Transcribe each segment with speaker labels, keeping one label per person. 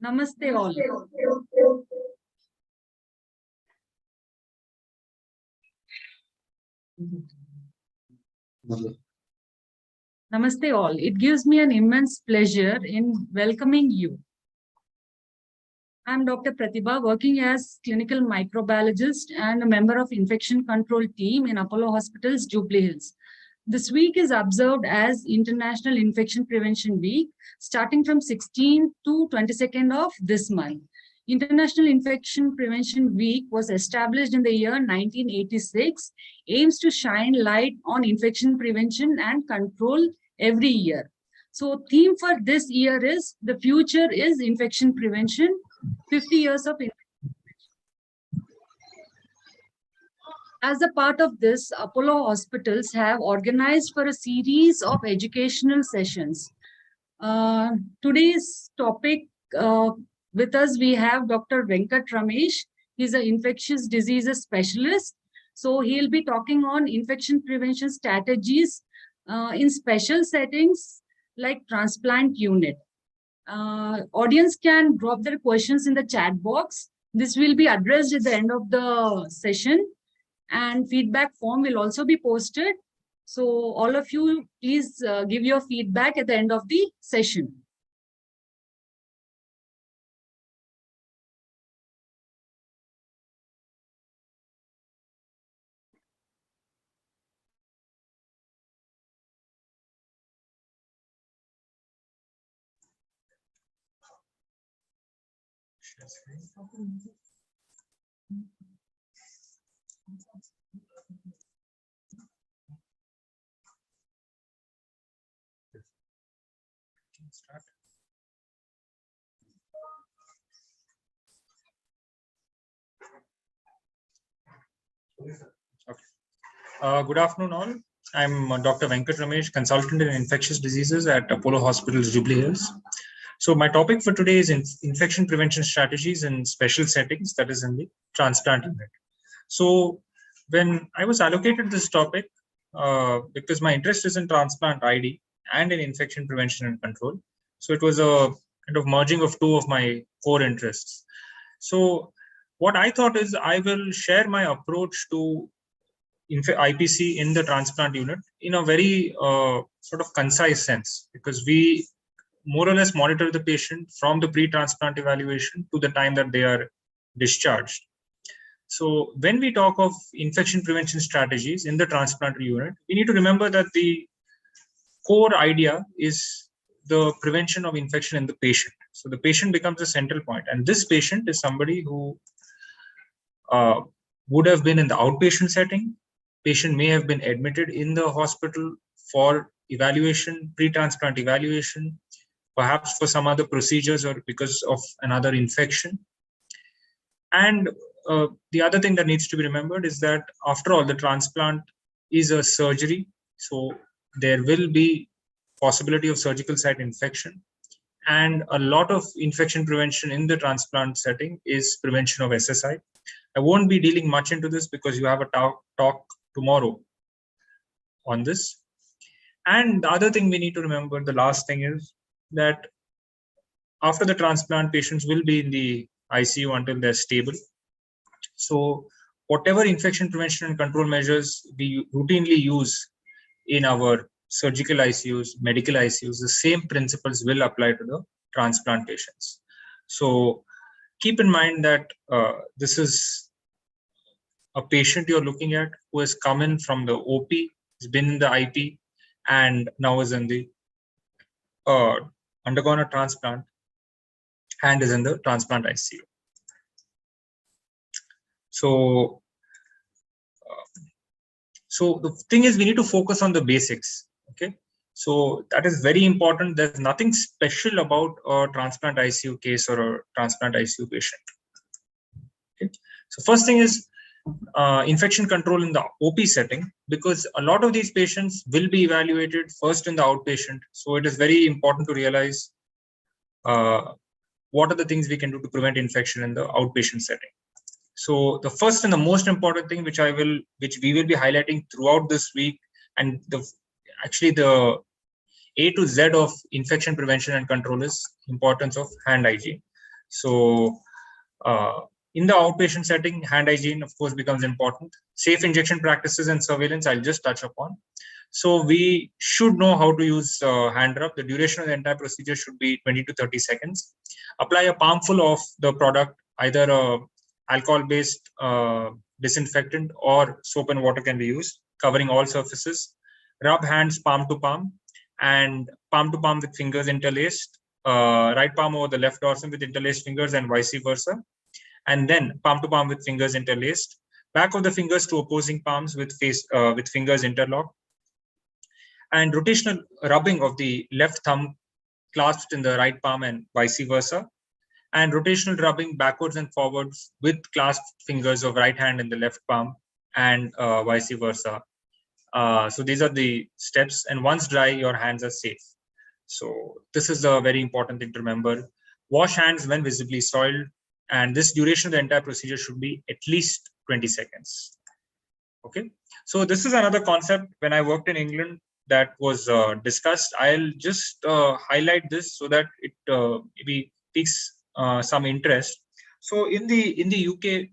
Speaker 1: Namaste all. Namaste all. It gives me an immense pleasure in welcoming you. I'm Dr. Pratibha, working as clinical microbiologist and a member of infection control team in Apollo Hospitals, Jubilee Hills. This week is observed as International Infection Prevention Week, starting from 16th to 22nd of this month. International Infection Prevention Week was established in the year 1986, aims to shine light on infection prevention and control every year. So theme for this year is The Future is Infection Prevention, 50 years of infection. As a part of this, Apollo Hospitals have organized for a series of educational sessions. Today's topic, with us, we have Dr. Venkat Ramesh. He's an infectious diseases specialist. So he'll be talking on infection prevention strategies in special settings like transplant unit. Audience can drop their questions in the chat box. This will be addressed at the end of the session, and feedback form will also be posted. So all of you, please give your feedback at the end of the session.
Speaker 2: Start. Okay. Good afternoon, all. I'm Dr. Venkat Ramesh, consultant in infectious diseases at Apollo Hospitals, Jubilee Hills. So my topic for today is infection prevention strategies in special settings, that is in the transplant unit. So when I was allocated this topic, because my interest is in transplant ID and in infection prevention and control, so it was a kind of merging of two of my core interests. So what I thought is I will share my approach to IPC in the transplant unit in a very sort of concise sense, because we more or less monitor the patient from the pre-transplant evaluation to the time that they are discharged. So when we talk of infection prevention strategies in the transplant unit, we need to remember that the core idea is the prevention of infection in the patient. So the patient becomes the central point, and this patient is somebody who would have been in the outpatient setting. Patient may have been admitted in the hospital for evaluation, pre-transplant evaluation, perhaps for some other procedures or because of another infection. And the other thing that needs to be remembered is that after all, the transplant is a surgery. So there will be possibility of surgical site infection. And a lot of infection prevention in the transplant setting is prevention of SSI. I won't be dealing much into this because you have a talk tomorrow on this. And the other thing we need to remember, the last thing is that after the transplant, patients will be in the ICU until they're stable. So whatever infection prevention and control measures we routinely use in our surgical ICUs, medical ICUs, the same principles will apply to the transplant patients. So keep in mind that this is a patient you're looking at who has come in from the OP, has been in the IP, and now is in the undergone a transplant and is in the transplant ICU. So the thing is, we need to focus on the basics. Okay, so that is very important. There's nothing special about a transplant ICU case or a transplant ICU patient. Okay, so first thing is infection control in the OP setting, because a lot of these patients will be evaluated first in the outpatient. So it is very important to realize what are the things we can do to prevent infection in the outpatient setting. So the first and the most important thing which we will be highlighting throughout this week, and actually the A to Z of infection prevention and control, is importance of hand hygiene. So in the outpatient setting, hand hygiene, of course, becomes important. Safe injection practices and surveillance, I'll just touch upon. So we should know how to use hand rub. The duration of the entire procedure should be 20 to 30 seconds. Apply a palmful of the product, either alcohol-based disinfectant or soap and water can be used, covering all surfaces. Rub hands palm to palm and palm to palm with fingers interlaced. Right palm over the left dorsum with interlaced fingers and vice versa. And then palm to palm with fingers interlaced. Back of the fingers to opposing palms with fingers interlocked. And rotational rubbing of the left thumb clasped in the right palm and vice versa. And rotational rubbing backwards and forwards with clasped fingers of right hand in the left palm and vice versa. So these are the steps, and once dry, your hands are safe. So this is a very important thing to remember. Wash hands when visibly soiled, and this duration of the entire procedure should be at least 20 seconds. Okay, so this is another concept when I worked in England that was discussed. I'll just highlight this so that it maybe piques some interest. So in the UK,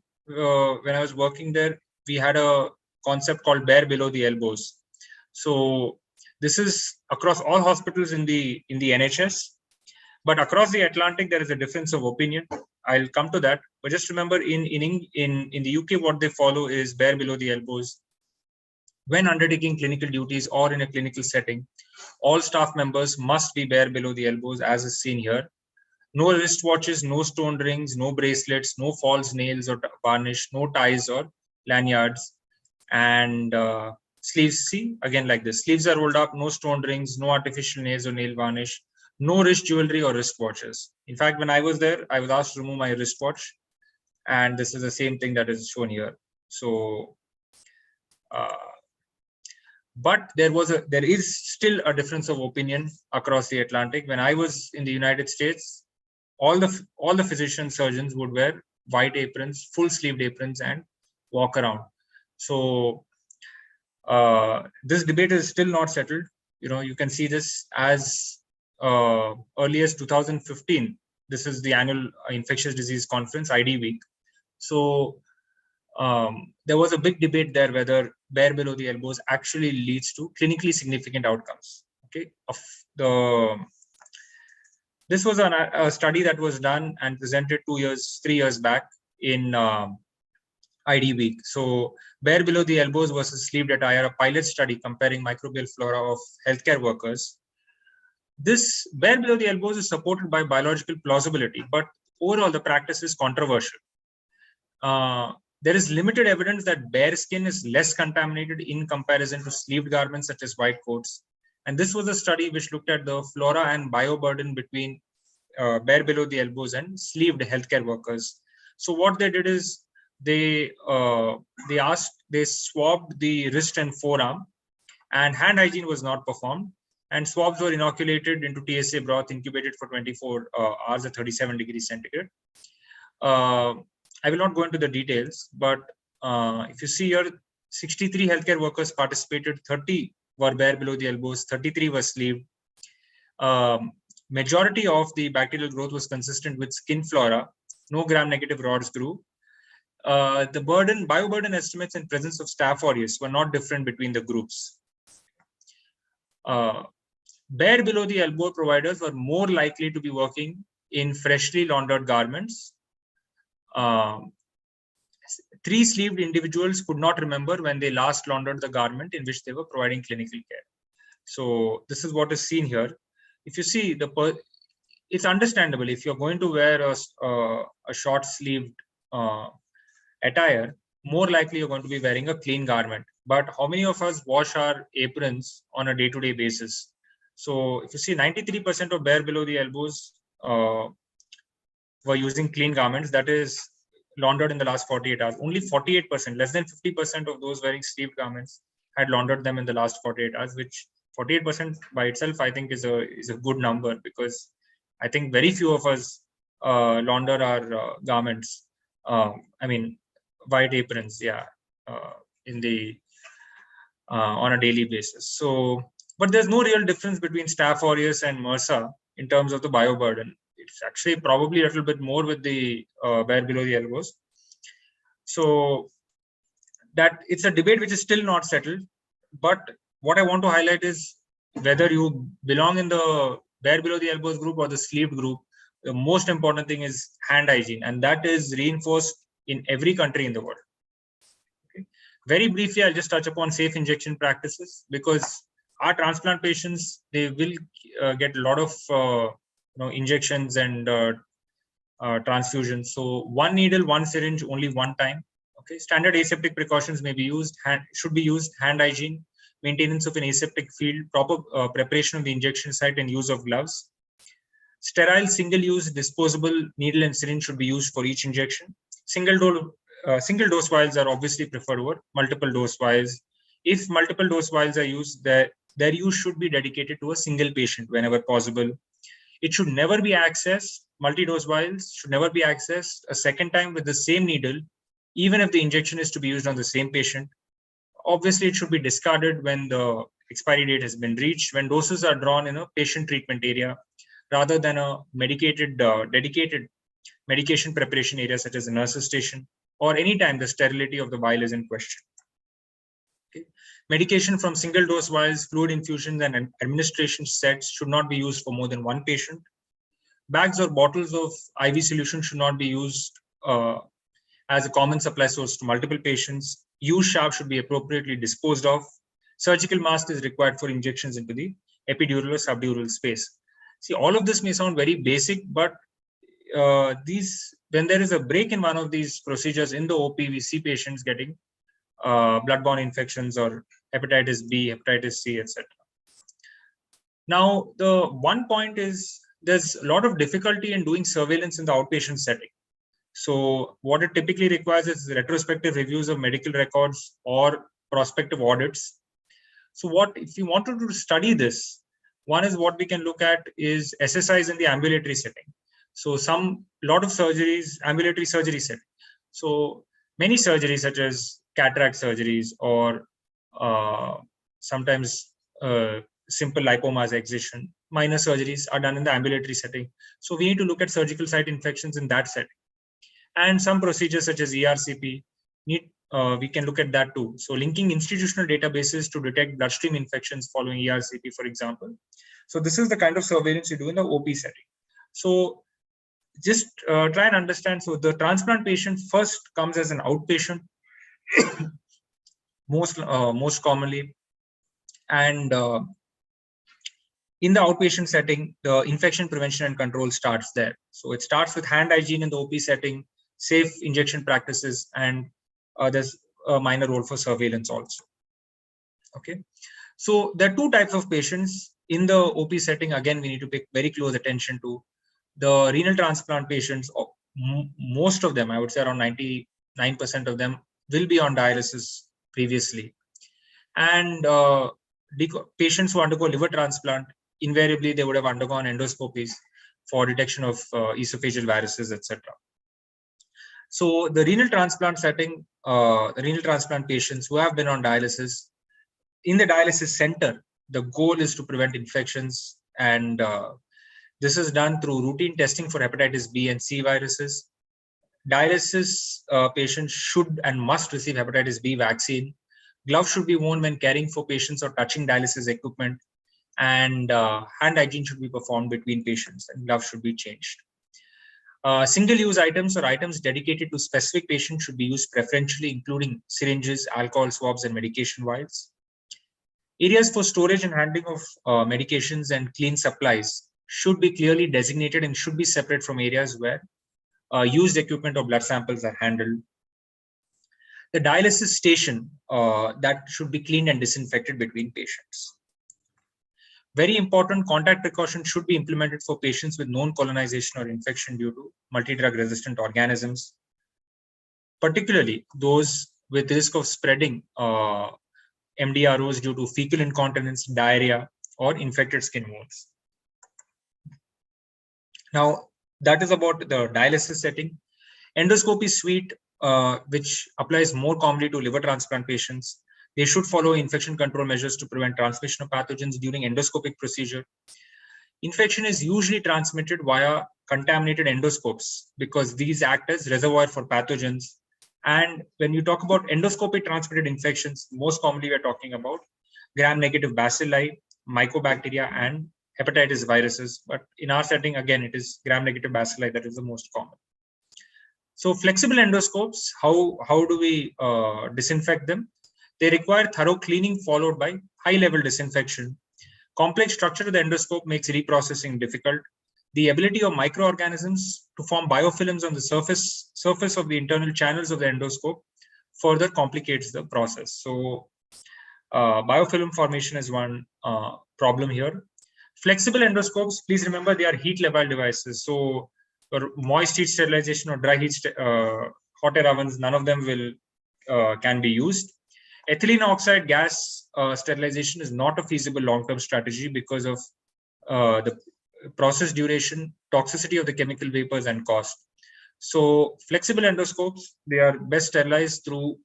Speaker 2: when I was working there, we had a concept called bare below the elbows. So this is across all hospitals in the NHS, but across the Atlantic there is a difference of opinion. I'll come to that, but just remember in the UK what they follow is bare below the elbows. When undertaking clinical duties or in a clinical setting, all staff members must be bare below the elbows, as is seen here. No wristwatches, no stone rings, no bracelets, no false nails or varnish, no ties or lanyards, and sleeves. See again like this: sleeves are rolled up, no stone rings, no artificial nails or nail varnish, no wrist jewelry or wristwatches. In fact, when I was there, I was asked to remove my wristwatch, and this is the same thing that is shown here. So. But there is still a difference of opinion across the Atlantic. When I was in the United States, all the physician surgeons would wear white aprons, full sleeved aprons, and walk around. So this debate is still not settled. You can see this as early as 2015. This is the annual infectious disease conference, ID week. So there was a big debate there whether bare below the elbows actually leads to clinically significant outcomes. Okay, this was a study that was done and presented 3 years back in ID week. So bare below the elbows versus sleeved attire, a pilot study comparing microbial flora of healthcare workers. This bare below the elbows is supported by biological plausibility, but overall the practice is controversial. There is limited evidence that bare skin is less contaminated in comparison to sleeved garments such as white coats. And this was a study which looked at the flora and bioburden between bare below the elbows and sleeved healthcare workers. So what they did is they swabbed the wrist and forearm, and hand hygiene was not performed. And swabs were inoculated into TSA broth, incubated for 24 hours at 37 degrees centigrade. I will not go into the details, but if you see here, 63 healthcare workers participated, 30 were bare below the elbows, 33 were sleeved. Majority of the bacterial growth was consistent with skin flora. No gram-negative rods grew. The bioburden estimates and presence of Staph aureus were not different between the groups. Bare below the elbow providers were more likely to be working in freshly laundered garments. 3 sleeved individuals could not remember when they last laundered the garment in which they were providing clinical care. So this is what is seen here. If you see it's understandable if you're going to wear a short sleeved attire, more likely you're going to be wearing a clean garment. But how many of us wash our aprons on a day-to-day basis? So if you see, 93% of bare below the elbows were using clean garments, that is laundered in the last 48 hours. Only 48%, less than 50% of those wearing sleeved garments had laundered them in the last 48 hours, which 48% by itself, I think, is a good number, because I think very few of us launder our garments. I mean, white aprons, yeah, on a daily basis. So, but there's no real difference between Staph aureus and MRSA in terms of the bioburden. it's actually probably a little bit more with the bare below the elbows. So that it's a debate which is still not settled. But what I want to highlight is whether you belong in the bare below the elbows group or the sleeved group, the most important thing is hand hygiene, and that is reinforced in every country in the world. Okay. Very briefly, I'll just touch upon safe injection practices, because our transplant patients, they will get a lot of injections and transfusions. So one needle, one syringe, only one time. Okay. Standard aseptic precautions may be used. Should be used. Hand hygiene, maintenance of an aseptic field, proper preparation of the injection site, and use of gloves. Sterile single-use disposable needle and syringe should be used for each injection. Single dose vials are obviously preferred over multiple dose vials. If multiple dose vials are used, their use should be dedicated to a single patient whenever possible. It should never be accessed. Multi-dose vials should never be accessed a second time with the same needle, even if the injection is to be used on the same patient. Obviously, it should be discarded when the expiry date has been reached, when doses are drawn in a patient treatment area, rather than a dedicated medication preparation area such as a nurse's station, or any time the sterility of the vial is in question. Okay. Medication from single dose vials, fluid infusions, and administration sets should not be used for more than one patient. Bags or bottles of IV solution should not be used as a common supply source to multiple patients. Used sharps should be appropriately disposed of. Surgical mask is required for injections into the epidural or subdural space. See, all of this may sound very basic, but when there is a break in one of these procedures in the OP, we see patients getting bloodborne infections or hepatitis B, hepatitis C, etc. Now, the one point is there's a lot of difficulty in doing surveillance in the outpatient setting. So what it typically requires is retrospective reviews of medical records or prospective audits. So if you wanted to study this, one is what we can look at is SSIs in the ambulatory setting. So lot of surgeries, ambulatory surgery setting. So many surgeries such as cataract surgeries or sometimes simple lipomas excision, minor surgeries are done in the ambulatory setting. So we need to look at surgical site infections in that setting. And some procedures such as ERCP, we can look at that too. So linking institutional databases to detect bloodstream infections following ERCP, for example. So this is the kind of surveillance you do in the OP setting. So just try and understand. So the transplant patient first comes as an outpatient, most commonly. And in the outpatient setting, the infection prevention and control starts there. So it starts with hand hygiene in the OP setting, safe injection practices, and there's a minor role for surveillance also. Okay. So there are two types of patients in the OP setting. Again, we need to pay very close attention to the renal transplant patients. Most of them, I would say around 99% of them, will be on dialysis previously. And patients who undergo liver transplant, invariably they would have undergone endoscopies for detection of esophageal varices, etc. So the renal transplant setting, the renal transplant patients who have been on dialysis, in the dialysis center, the goal is to prevent infections, and this is done through routine testing for hepatitis B and C viruses. Dialysis patients should and must receive hepatitis B vaccine. Gloves should be worn when caring for patients or touching dialysis equipment, and hand hygiene should be performed between patients, and gloves should be changed. Single-use items or items dedicated to specific patients should be used preferentially, including syringes, alcohol swabs, and medication vials. Areas for storage and handling of medications and clean supplies should be clearly designated and should be separate from areas where used equipment or blood samples are handled. The dialysis station that should be cleaned and disinfected between patients. Very important, contact precautions should be implemented for patients with known colonization or infection due to multi-drug resistant organisms, particularly those with risk of spreading MDROs due to fecal incontinence, diarrhea, or infected skin wounds. Now, that is about the dialysis setting. Endoscopy suite, which applies more commonly to liver transplant patients. They should follow infection control measures to prevent transmission of pathogens during endoscopic procedure. Infection is usually transmitted via contaminated endoscopes because these act as reservoir for pathogens. And when you talk about endoscopic transmitted infections, most commonly we are talking about gram-negative bacilli, mycobacteria, and hepatitis viruses. But in our setting, again, it is gram-negative bacilli that is the most common. So flexible endoscopes, how do we disinfect them? They require thorough cleaning followed by high-level disinfection. Complex structure of the endoscope makes reprocessing difficult. The ability of microorganisms to form biofilms on the surface of the internal channels of the endoscope further complicates the process. So biofilm formation is one problem here. Flexible endoscopes, please remember they are heat level devices. So for moist heat sterilization or dry heat hot air ovens, none of them can be used. Ethylene oxide gas sterilization is not a feasible long-term strategy because of the process duration, toxicity of the chemical vapors, and cost. So flexible endoscopes, they are best sterilized through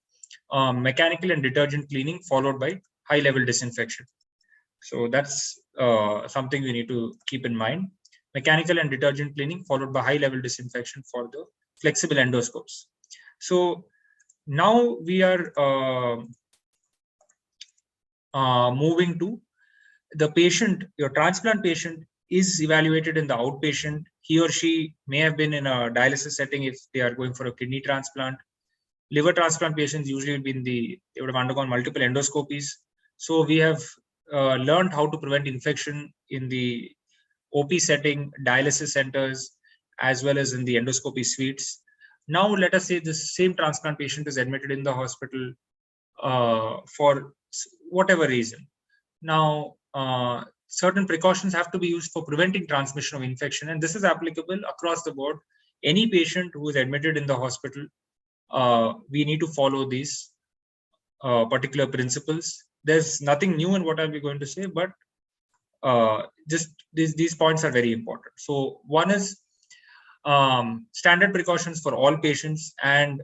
Speaker 2: mechanical and detergent cleaning followed by high-level disinfection. So that's something we need to keep in mind. Mechanical and detergent cleaning followed by high-level disinfection for the flexible endoscopes. So now we are moving to the patient. Your transplant patient is evaluated in the outpatient. He or she may have been in a dialysis setting if they are going for a kidney transplant. Liver transplant patients usually will be they would have undergone multiple endoscopies. So we have learned how to prevent infection in the OP setting, dialysis centers, as well as in the endoscopy suites. Now, let us say this same transplant patient is admitted in the hospital for whatever reason. Now, certain precautions have to be used for preventing transmission of infection, and this is applicable across the board. Any patient who is admitted in the hospital, we need to follow these particular principles. There's nothing new in what I'll be going to say, but just these points are very important. So one is standard precautions for all patients, and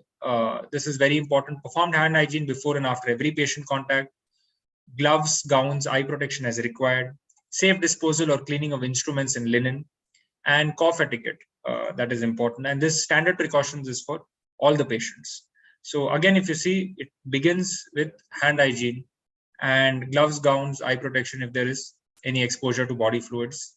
Speaker 2: this is very important. Performed hand hygiene before and after every patient contact. Gloves, gowns, eye protection as required. Safe disposal or cleaning of instruments and linen, and cough etiquette. That is important. And this standard precautions is for all the patients. So again, if you see, it begins with hand hygiene and gloves, gowns, eye protection if there is any exposure to body fluids.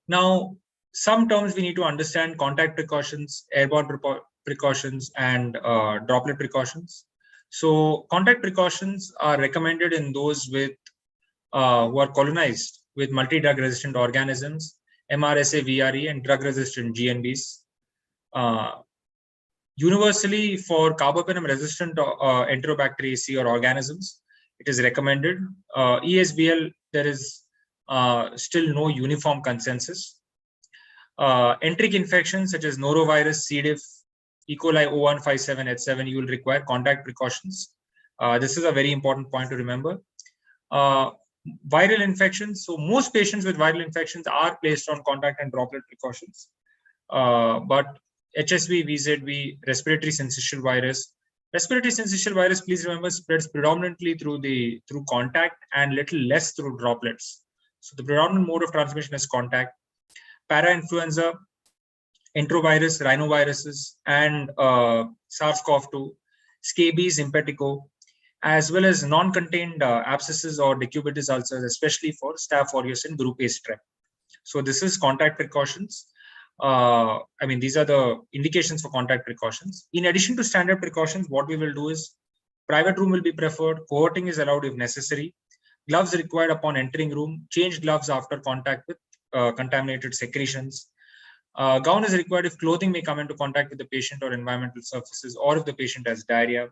Speaker 2: Now, some terms we need to understand: contact precautions, airborne precautions, and droplet precautions. So contact precautions are recommended in those with who are colonized with multi-drug resistant organisms, MRSA, VRE, and drug-resistant GNBs. Universally, for carbapenem-resistant Enterobacteriaceae or organisms, it is recommended. ESBL, there is still no uniform consensus. Enteric infections such as norovirus, C. diff, E. coli 0157H7, you will require contact precautions. This is a very important point to remember. Viral infections. So most patients with viral infections are placed on contact and droplet precautions. But HSV, VZV, respiratory syncytial virus. Respiratory syncytial virus, please remember, spreads predominantly through contact and little less through droplets. So the predominant mode of transmission is contact. Parainfluenza, enterovirus, rhinoviruses, and SARS-CoV-2, scabies, impetigo, as well as non-contained abscesses or decubitus ulcers, especially for Staph aureus and Group A strep. So this is contact precautions. These are the indications for contact precautions. In addition to standard precautions, what we will do is private room will be preferred. Cohorting is allowed if necessary. Gloves required upon entering room. Change gloves after contact with contaminated secretions. Gown is required if clothing may come into contact with the patient or environmental surfaces, or if the patient has diarrhea.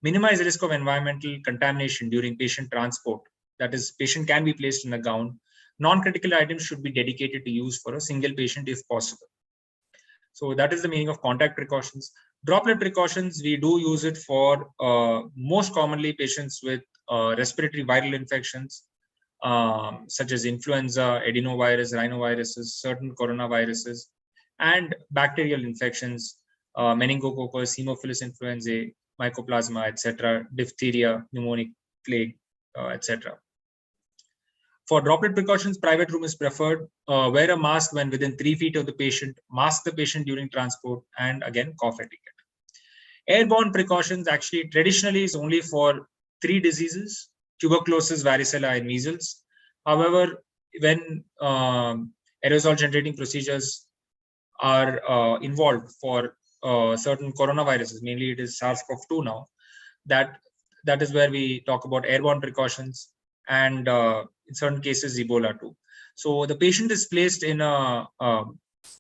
Speaker 2: Minimize risk of environmental contamination during patient transport. That is, patient can be placed in a gown. Non-critical items should be dedicated to use for a single patient if possible. So that is the meaning of contact precautions. Droplet precautions, we do use it for most commonly patients with respiratory viral infections, such as influenza, adenovirus, rhinoviruses, certain coronaviruses, and bacterial infections, meningococcus, Haemophilus influenzae, mycoplasma, etc., diphtheria, pneumonic plague, etc. For droplet precautions, private room is preferred. Wear a mask when within 3 feet of the patient. Mask the patient during transport, and again, cough etiquette. Airborne precautions actually traditionally is only for 3 diseases: tuberculosis, varicella, and measles. However, when aerosol generating procedures are involved for certain coronaviruses, mainly it is SARS-CoV-2 now, that is where we talk about airborne precautions, and in certain cases Ebola too. So the patient is placed in a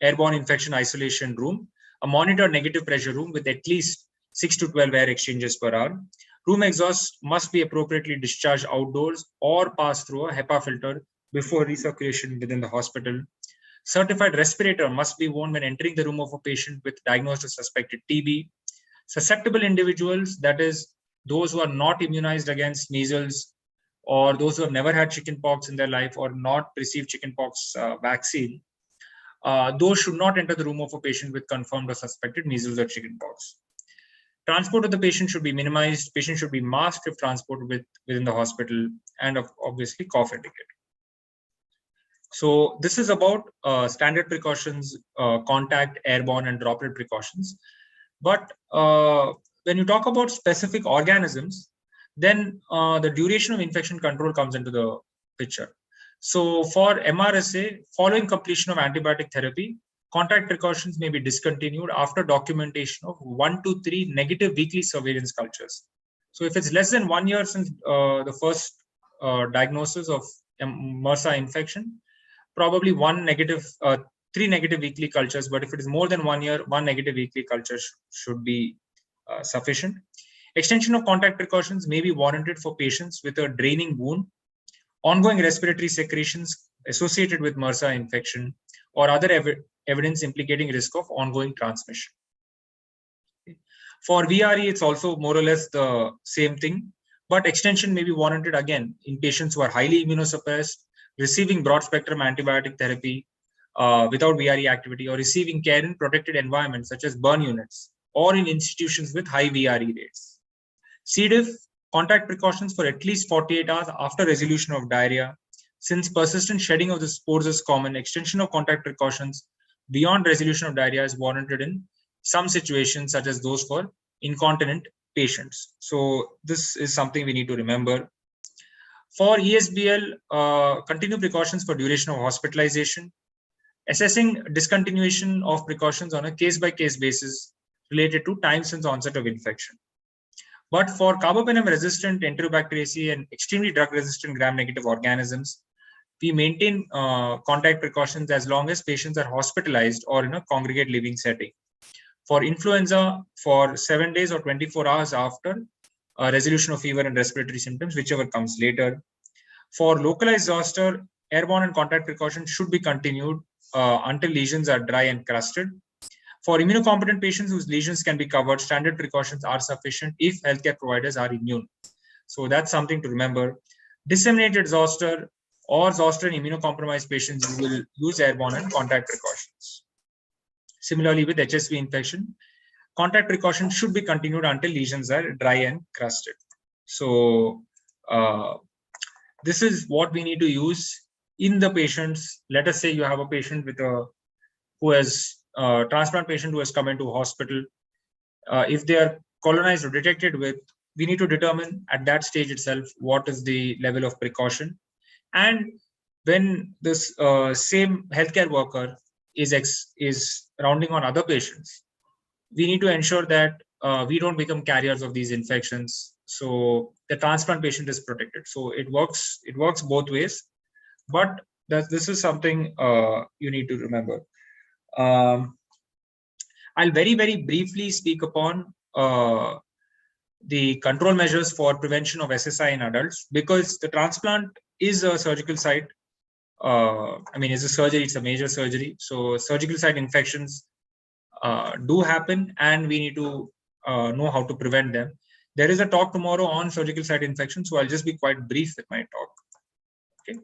Speaker 2: airborne infection isolation room, a monitored negative pressure room with at least 6 to 12 air exchanges per hour. Room exhaust must be appropriately discharged outdoors or pass through a HEPA filter before recirculation within the hospital. Certified respirator must be worn when entering the room of a patient with diagnosed or suspected TB. Susceptible individuals, that is, those who are not immunized against measles, or those who have never had chickenpox in their life or not received chickenpox vaccine, those should not enter the room of a patient with confirmed or suspected measles or chickenpox. Transport of the patient should be minimized. Patient should be masked if transported within the hospital, and obviously cough etiquette. So this is about standard precautions, contact, airborne, and droplet precautions. But when you talk about specific organisms, then the duration of infection control comes into the picture. So for MRSA, following completion of antibiotic therapy, contact precautions may be discontinued after documentation of 1 to 3 negative weekly surveillance cultures. So if it's less than 1 year since the first diagnosis of MRSA infection, probably 3 negative weekly cultures. But if it is more than 1 year, 1 negative weekly culture should be sufficient. Extension of contact precautions may be warranted for patients with a draining wound, ongoing respiratory secretions associated with MRSA infection, or other evidence implicating risk of ongoing transmission. For VRE, it's also more or less the same thing, but extension may be warranted again in patients who are highly immunosuppressed, receiving broad spectrum antibiotic therapy without VRE activity, or receiving care in protected environments such as burn units or in institutions with high VRE rates. C. diff, contact precautions for at least 48 hours after resolution of diarrhea. Since persistent shedding of the spores is common, extension of contact precautions beyond resolution of diarrhea is warranted in some situations, such as those for incontinent patients. So this is something we need to remember. For ESBL, continue precautions for duration of hospitalization, assessing discontinuation of precautions on a case-by-case basis related to time since onset of infection. But for carbapenem-resistant Enterobacteriaceae and extremely drug-resistant gram-negative organisms, we maintain contact precautions as long as patients are hospitalized or in a congregate living setting. For influenza, for 7 days or 24 hours after resolution of fever and respiratory symptoms, whichever comes later. For localized zoster, airborne and contact precautions should be continued until lesions are dry and crusted. For immunocompetent patients whose lesions can be covered, standard precautions are sufficient if healthcare providers are immune. So that's something to remember. Disseminated zoster or zoster in immunocompromised patients, you will use airborne and contact precautions. Similarly, with HSV infection, contact precautions should be continued until lesions are dry and crusted. So this is what we need to use in the patients. Let us say you have a patient with transplant patient who has come into hospital. If they are colonized or detected with, we need to determine at that stage itself what is the level of precaution. And when this same healthcare worker is rounding on other patients, we need to ensure that we don't become carriers of these infections. So the transplant patient is protected. So it works both ways, but this is something you need to remember. I'll very, very briefly speak upon the control measures for prevention of SSI in adults, because the transplant is a surgical site. It's a surgery, it's a major surgery. So surgical site infections do happen, and we need to know how to prevent them. There is a talk tomorrow on surgical site infections, so I'll just be quite brief with my talk. Okay.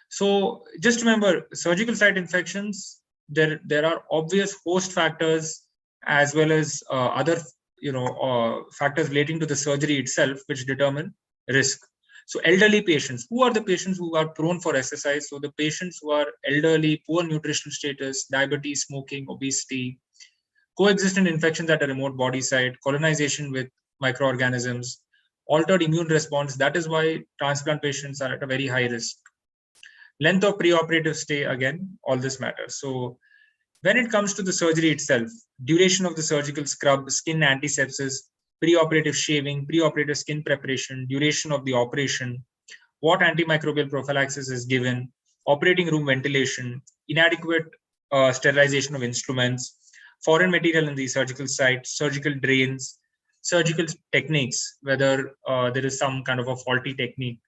Speaker 2: So just remember, surgical site infections, there are obvious host factors as well as other factors relating to the surgery itself which determine risk. So elderly patients, who are the patients who are prone for SSI? So the patients who are elderly, poor nutritional status, diabetes, smoking, obesity, coexistent infections at a remote body site, colonization with microorganisms, altered immune response. That is why transplant patients are at a very high risk. Length of preoperative stay, again, all this matters. So when it comes to the surgery itself, duration of the surgical scrub, skin antisepsis, preoperative shaving, preoperative skin preparation, duration of the operation, what antimicrobial prophylaxis is given, operating room ventilation, inadequate sterilization of instruments, foreign material in the surgical site, surgical drains, surgical techniques, whether there is some kind of a faulty technique,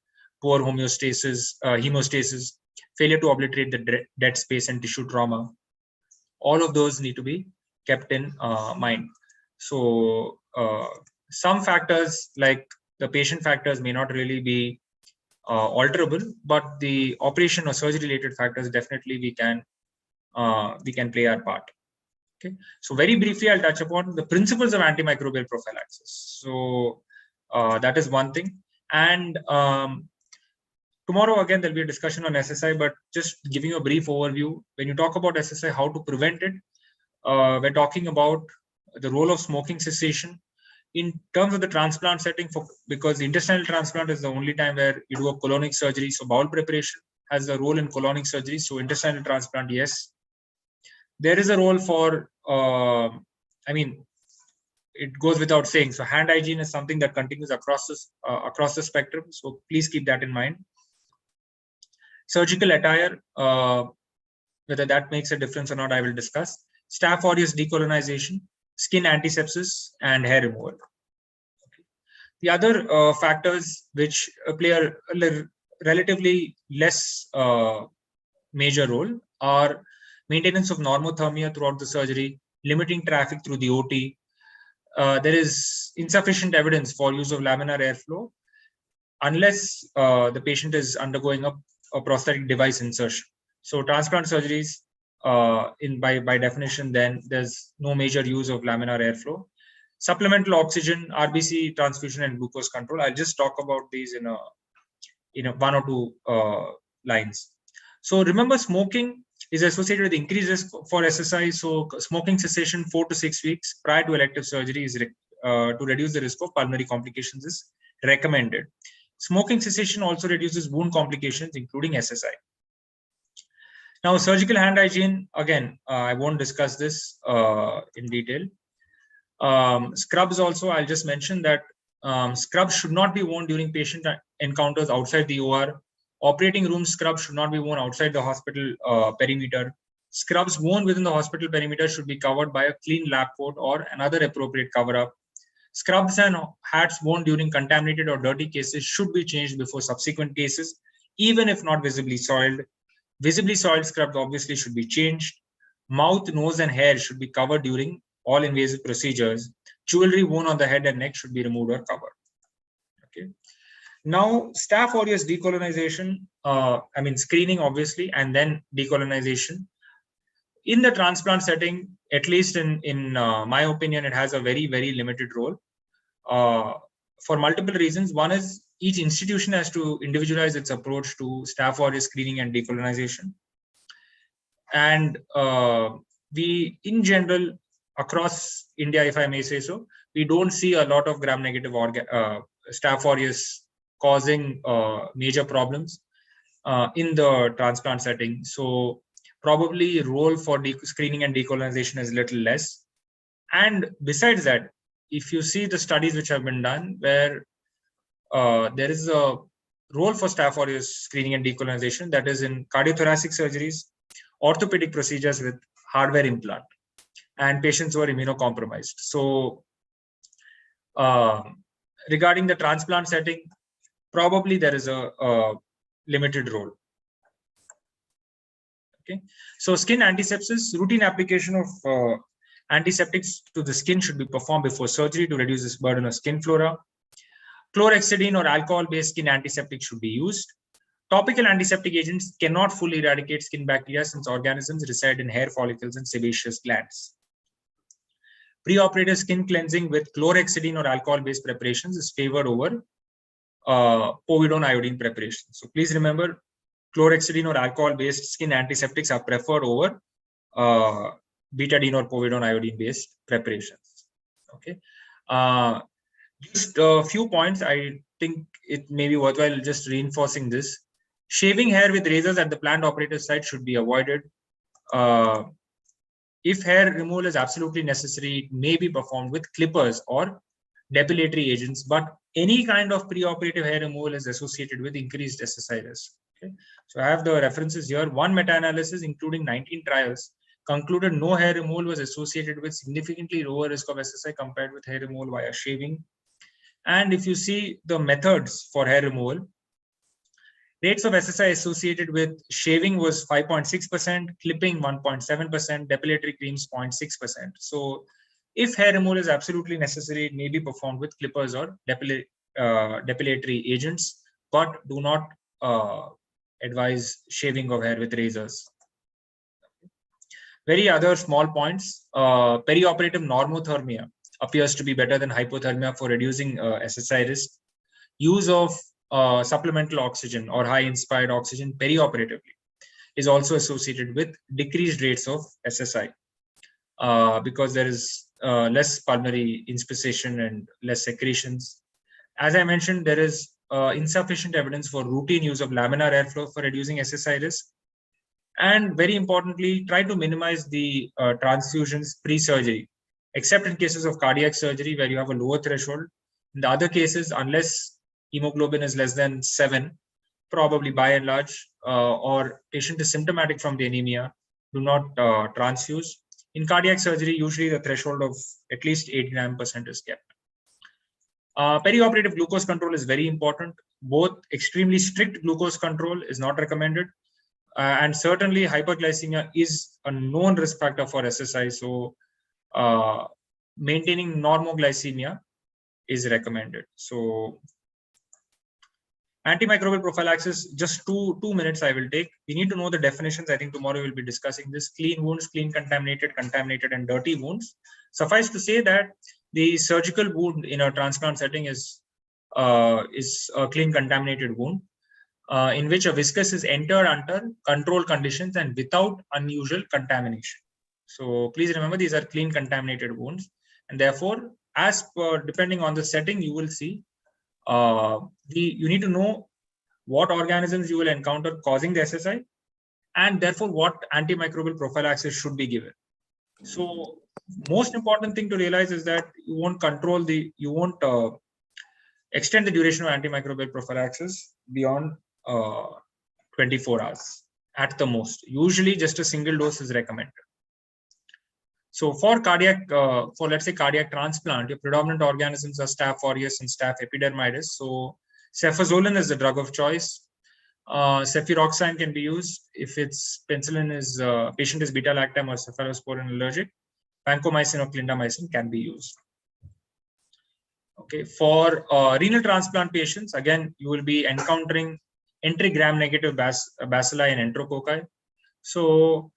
Speaker 2: poor homeostasis, hemostasis, failure to obliterate the dead space and tissue trauma. All of those need to be kept in mind. So some factors like the patient factors may not really be alterable, but the operation or surgery related factors definitely we can play our part. Okay, so very briefly I'll touch upon the principles of antimicrobial prophylaxis. So that is one thing, and tomorrow again there'll be a discussion on SSI, but just giving you a brief overview. When you talk about SSI, how to prevent it, we're talking about the role of smoking cessation in terms of the transplant setting, because intestinal transplant is the only time where you do a colonic surgery. So bowel preparation has a role in colonic surgery. So intestinal transplant, yes. There is a role for, I mean, it goes without saying. So hand hygiene is something that continues across the spectrum. So please keep that in mind. Surgical attire, whether that makes a difference or not, I will discuss. Staph aureus decolonization, skin antisepsis, and hair removal. Okay. The other factors which play a relatively less major role are maintenance of normothermia throughout the surgery, limiting traffic through the OT. There is insufficient evidence for use of laminar airflow unless the patient is undergoing a prosthetic device insertion. So transplant surgeries, by definition, then there's no major use of laminar airflow. Supplemental oxygen, RBC transfusion, and glucose control. I'll just talk about these in one or two lines. So remember, smoking is associated with increased risk for SSI. So smoking cessation 4 to 6 weeks prior to elective surgery is to reduce the risk of pulmonary complications is recommended. Smoking cessation also reduces wound complications, including SSI. Now, surgical hand hygiene, again, I won't discuss this in detail. Scrubs also, I'll just mention that scrubs should not be worn during patient encounters outside the OR. Operating room scrubs should not be worn outside the hospital perimeter. Scrubs worn within the hospital perimeter should be covered by a clean lab coat or another appropriate cover-up. Scrubs and hats worn during contaminated or dirty cases should be changed before subsequent cases, even if not visibly soiled. Visibly soiled scrubs obviously should be changed. Mouth, nose, and hair should be covered during all invasive procedures. Jewelry worn on the head and neck should be removed or covered. Okay. Now, Staph aureus decolonization, screening obviously, and then decolonization. In the transplant setting, at least in my opinion, it has a very, very limited role for multiple reasons. One is each institution has to individualize its approach to Staph aureus screening and decolonization. And we, in general, across India, if I may say so, we don't see a lot of gram-negative Staph aureus causing major problems in the transplant setting. So probably role for screening and decolonization is a little less. And besides that, if you see the studies which have been done where there is a role for Staph aureus screening and decolonization, that is in cardiothoracic surgeries, orthopedic procedures with hardware implant, and patients who are immunocompromised. So regarding the transplant setting, probably there is a limited role. Okay, so skin antisepsis, routine application of antiseptics to the skin should be performed before surgery to reduce this burden of skin flora. Chlorhexidine or alcohol-based skin antiseptic should be used. Topical antiseptic agents cannot fully eradicate skin bacteria since organisms reside in hair follicles and sebaceous glands. Preoperative skin cleansing with chlorhexidine or alcohol-based preparations is favored over povidone iodine preparation. So please remember, chlorhexidine or alcohol-based skin antiseptics are preferred over betadine or povidone iodine-based preparations. Okay. Just a few points. I think it may be worthwhile just reinforcing this. Shaving hair with razors at the plant operative site should be avoided. If hair removal is absolutely necessary, it may be performed with clippers or depilatory agents, but any kind of preoperative hair removal is associated with increased SSI risk. Okay? So I have the references here. One meta-analysis, including 19 trials, concluded no hair removal was associated with significantly lower risk of SSI compared with hair removal via shaving. And if you see the methods for hair removal, rates of SSI associated with shaving was 5.6%, clipping 1.7%, depilatory creams 0.6%. So if hair removal is absolutely necessary, it may be performed with clippers or depilatory agents, but do not advise shaving of hair with razors. Very other small points. Perioperative normothermia appears to be better than hypothermia for reducing SSI risk. Use of supplemental oxygen or high inspired oxygen perioperatively is also associated with decreased rates of SSI because there is less pulmonary inspissation and less secretions. As I mentioned, there is insufficient evidence for routine use of laminar airflow for reducing SSI risk. And very importantly, try to minimize the transfusions pre-surgery, except in cases of cardiac surgery where you have a lower threshold. In the other cases, unless hemoglobin is less than 7, probably by and large, or patient is symptomatic from the anemia, do not transfuse. In cardiac surgery, usually the threshold of at least 89% is kept. Perioperative glucose control is very important. Both extremely strict glucose control is not recommended, and certainly hyperglycemia is a known risk factor for SSI. So maintaining normoglycemia is recommended. So antimicrobial prophylaxis, just two minutes I will take. We need to know the definitions. I think tomorrow we'll be discussing this. Clean wounds, clean contaminated, contaminated, and dirty wounds. Suffice to say that the surgical wound in a transplant setting is a clean contaminated wound in which a viscous is entered under controlled conditions and without unusual contamination. So please remember, these are clean contaminated wounds, and therefore, as per depending on the setting, you will see you need to know what organisms you will encounter causing the SSI, and therefore what antimicrobial prophylaxis should be given. So most important thing to realize is that you won't extend the duration of antimicrobial prophylaxis beyond 24 hours at the most. Usually just a single dose is recommended. So for cardiac, let's say cardiac transplant, your predominant organisms are Staph aureus and Staph epidermidis. So cefazolin is the drug of choice. Cefuroxime can be used if its penicillin is patient is beta-lactam or cephalosporin allergic. Vancomycin or clindamycin can be used. Okay, for renal transplant patients, again, you will be encountering entry gram-negative bacilli and enterococci. So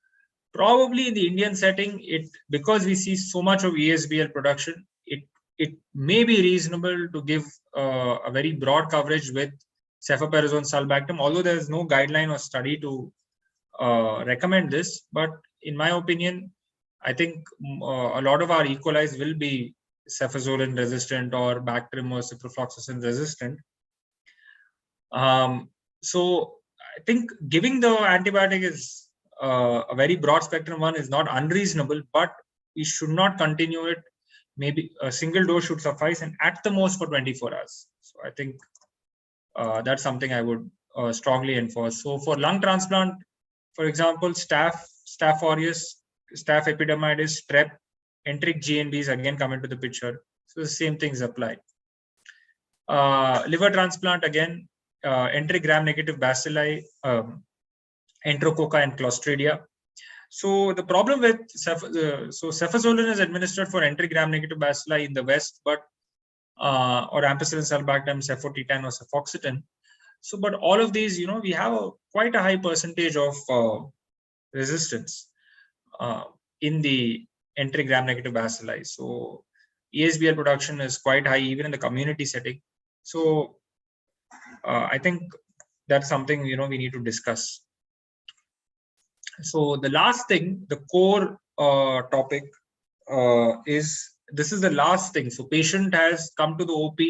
Speaker 2: probably in the Indian setting, because we see so much of ESBL production, it may be reasonable to give a very broad coverage with cefoperazone sulbactam, although there is no guideline or study to recommend this. But in my opinion, I think a lot of our E. coli's will be cefazolin resistant or Bactrim or ciprofloxacin resistant. So I think giving the antibiotic is a very broad spectrum one is not unreasonable, but we should not continue it. Maybe a single dose should suffice, and at the most for 24 hours. So I think that's something I would strongly enforce. So for lung transplant, for example, Staph aureus, Staph epidermidis, strep, enteric GNBs again come into the picture. So the same things apply. Liver transplant, again, enteric gram-negative bacilli, enterococci and Clostridia. So the problem with cefazolin is administered for enteric gram-negative bacilli in the West, but or ampicillin sulbactam, cefotetan, or cefoxitin. So, but all of these, we have quite a high percentage of resistance in the enteric gram-negative bacilli. So ESBL production is quite high even in the community setting. So I think that's something, we need to discuss. So the last thing, the core topic is, this is the last thing. So patient has come to the OP,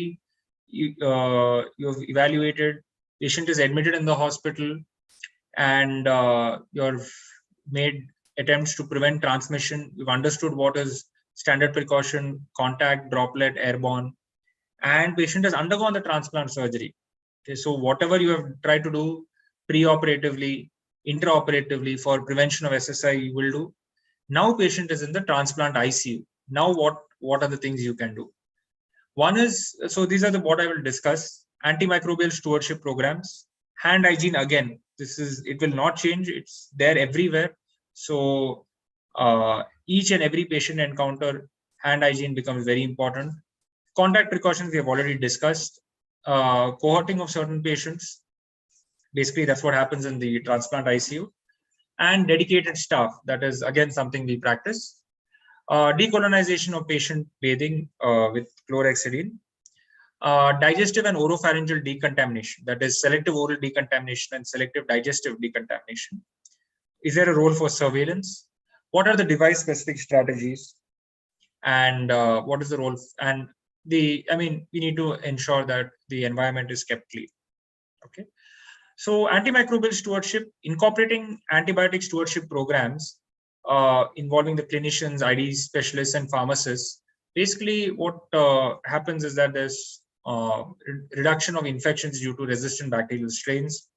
Speaker 2: you've evaluated, patient is admitted in the hospital, and you've made attempts to prevent transmission. You've understood what is standard precaution, contact, droplet, airborne, and patient has undergone the transplant surgery. Okay, so whatever you have tried to do pre-operatively, intraoperatively for prevention of SSI, you will do. Now patient is in the transplant ICU. Now what are the things you can do? One is, so these are what I will discuss: antimicrobial stewardship programs, hand hygiene. Again, it will not change. It's there everywhere. So each and every patient encounter, hand hygiene becomes very important. Contact precautions we have already discussed. Cohorting of certain patients. Basically, that's what happens in the transplant ICU. And dedicated staff. That is, again, something we practice. Decolonization of patient bathing with chlorhexidine. Digestive and oropharyngeal decontamination. That is selective oral decontamination and selective digestive decontamination. Is there a role for surveillance? What are the device-specific strategies? And what is the role? And we need to ensure that the environment is kept clean. Okay. So antimicrobial stewardship, incorporating antibiotic stewardship programs involving the clinicians, IDs, specialists, and pharmacists. Basically, what happens is that there's reduction of infections due to resistant bacterial strains.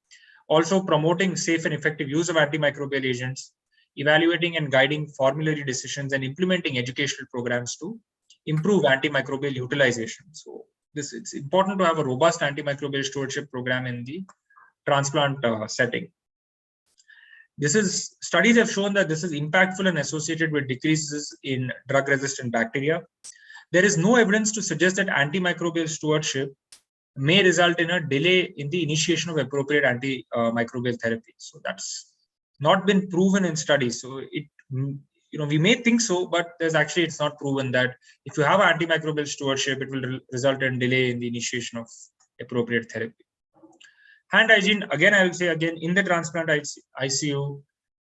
Speaker 2: Also promoting safe and effective use of antimicrobial agents, evaluating and guiding formulary decisions, and implementing educational programs to improve antimicrobial utilization. So it's important to have a robust antimicrobial stewardship program in the transplant setting. Studies have shown that this is impactful and associated with decreases in drug-resistant bacteria. There is no evidence to suggest that antimicrobial stewardship may result in a delay in the initiation of appropriate antimicrobial therapy. So that's not been proven in studies. So we may think so, but it's not proven that if you have antimicrobial stewardship, it will result in delay in the initiation of appropriate therapy. Hand hygiene, again, I will say again, in the transplant ICU,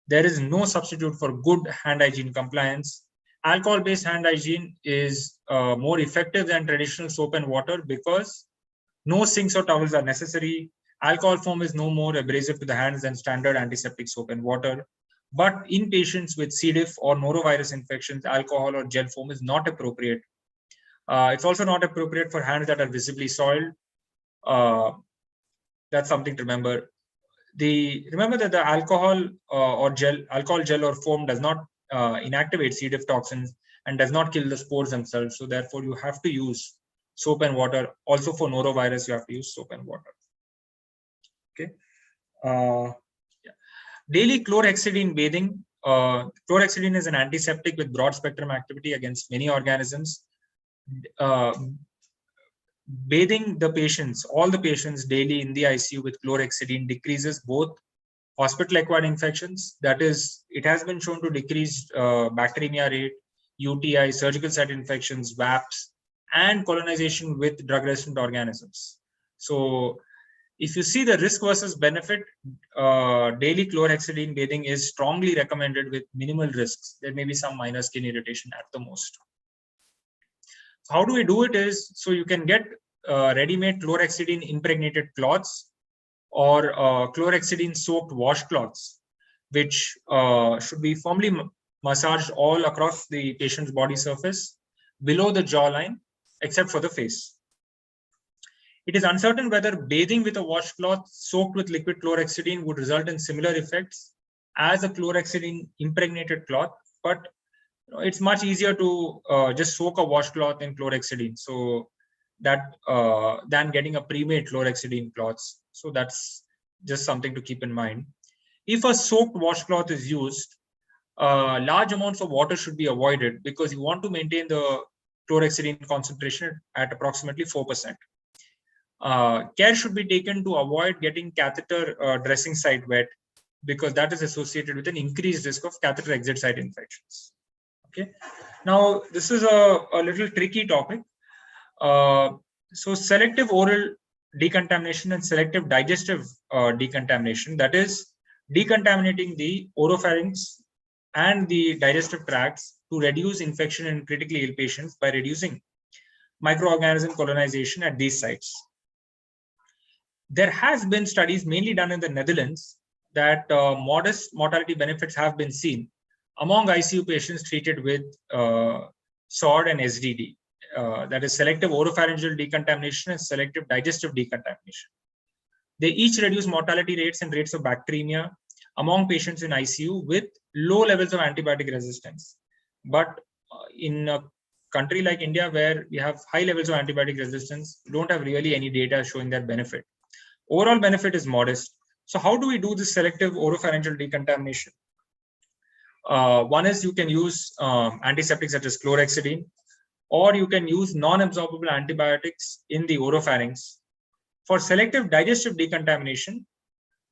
Speaker 2: there is no substitute for good hand hygiene compliance. Alcohol-based hand hygiene is more effective than traditional soap and water because no sinks or towels are necessary. Alcohol foam is no more abrasive to the hands than standard antiseptic soap and water. But in patients with C. diff or norovirus infections, alcohol or gel foam is not appropriate. It's also not appropriate for hands that are visibly soiled. That's something to remember. Remember that the alcohol gel or foam does not inactivate C. diff toxins and does not kill the spores themselves. So therefore, you have to use soap and water. Also for norovirus, you have to use soap and water. Okay. Daily chlorhexidine bathing. Chlorhexidine is an antiseptic with broad spectrum activity against many organisms. Bathing all the patients daily in the ICU with chlorhexidine decreases both hospital-acquired infections. That is, it has been shown to decrease bacteremia rate, UTI, surgical site infections, VAPs, and colonization with drug-resistant organisms. So if you see the risk versus benefit, daily chlorhexidine bathing is strongly recommended with minimal risks. There may be some minor skin irritation at the most. How do we do it is, so you can get ready-made chlorhexidine impregnated cloths or chlorhexidine soaked washcloths, which should be firmly massaged all across the patient's body surface below the jawline, except for the face. It is uncertain whether bathing with a washcloth soaked with liquid chlorhexidine would result in similar effects as a chlorhexidine impregnated cloth, but it's much easier to just soak a washcloth in chlorhexidine, so that than getting a pre-made chlorhexidine cloths. So that's just something to keep in mind. If a soaked washcloth is used, large amounts of water should be avoided because you want to maintain the chlorhexidine concentration at approximately 4%. Care should be taken to avoid getting catheter dressing site wet because that is associated with an increased risk of catheter exit site infections. Okay. Now, this is a little tricky topic. So selective oral decontamination and selective digestive decontamination. That is, decontaminating the oropharynx and the digestive tracts to reduce infection in critically ill patients by reducing microorganism colonization at these sites. There has been studies mainly done in the Netherlands that modest mortality benefits have been seen among ICU patients treated with SORD and SDD. That is selective oropharyngeal decontamination and selective digestive decontamination. They each reduce mortality rates and rates of bacteremia among patients in ICU with low levels of antibiotic resistance. But in a country like India, where we have high levels of antibiotic resistance, we don't have really any data showing that benefit. Overall benefit is modest. So how do we do this selective oropharyngeal decontamination? One is you can use antiseptics such as chlorhexidine, or you can use non-absorbable antibiotics in the oropharynx. For selective digestive decontamination,